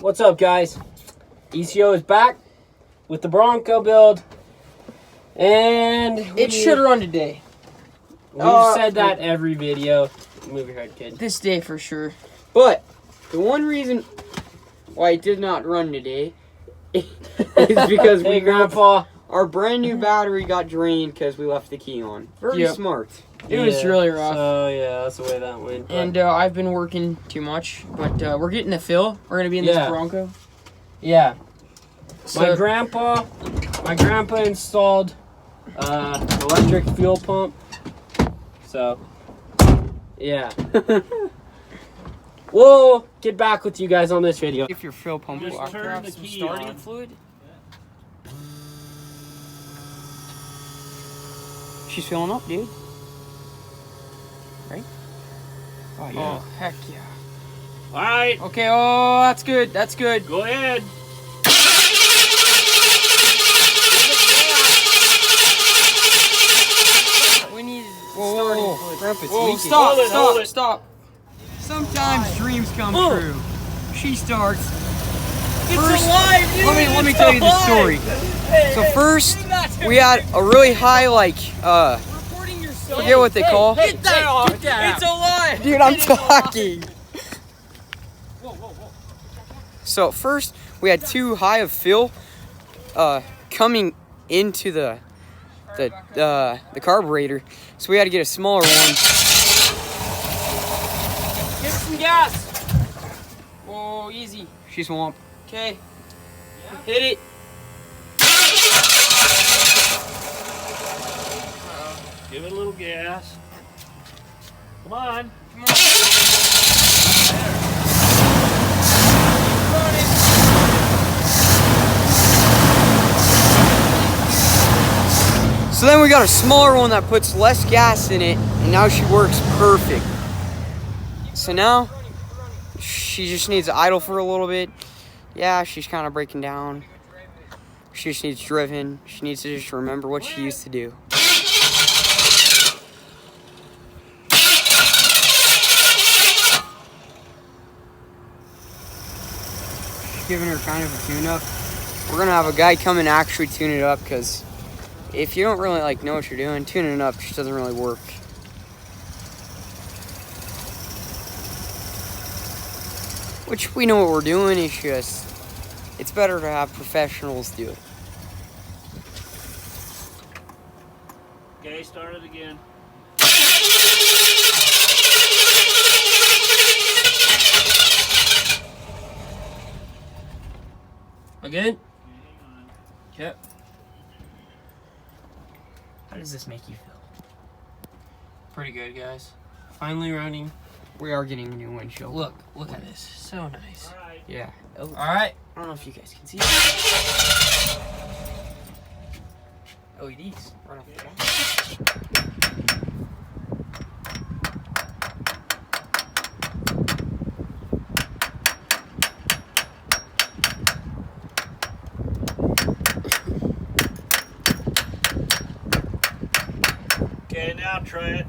What's up, guys? ECO is back with the Bronco build, and it should run today. We've said that every video. Move your head, kid. This day for sure. But the one reason why it did not run today is because hey, Grandpa. Our brand new battery got drained because we left the key on. Very smart. It was really rough. Oh yeah, that's the way that went. But... And I've been working too much, but we're getting the fill. We're gonna be in this Bronco. Yeah. So, my grandpa installed electric fuel pump. So yeah. We'll get back with you guys on this video. If your fuel pump will have some starting fluid. She's filling up, dude. Right? Oh, yeah. Oh, heck yeah. All right. Okay, oh, that's good. That's good. Go ahead. We need starting fluid. Grandpa, it's leaking. Stop. Sometimes dreams come true. She starts. It's alive, dude. Let me tell you the story. So first, we had a really high, forget what they call. Get that off. It's alive. Dude, I'm talking. So at first, we had too high of fill coming into the carburetor, so we had to get a smaller one. Get some gas. Whoa, easy. She's swamped. Okay. Hit it. Give it a little gas. Come on. Come on. So then we got a smaller one that puts less gas in it, and now she works perfect. So now she just needs to idle for a little bit. Yeah, she's kind of breaking down. She just needs driven. She needs to just remember what she used to do. Giving her kind of a tune-up. We're gonna have a guy come and actually tune it up, because if you don't really know what you're doing, tuning it up just doesn't really work. Which we know what we're doing, it's just it's better to have professionals do it. Okay, start it again. Again? Yep. How does this make you feel? Pretty good, guys. Finally running. We are getting a new windshield. Look at this. So nice. All right. Yeah. All right. I don't know if you guys can see it. LEDs. Right off the top. Okay, now try it.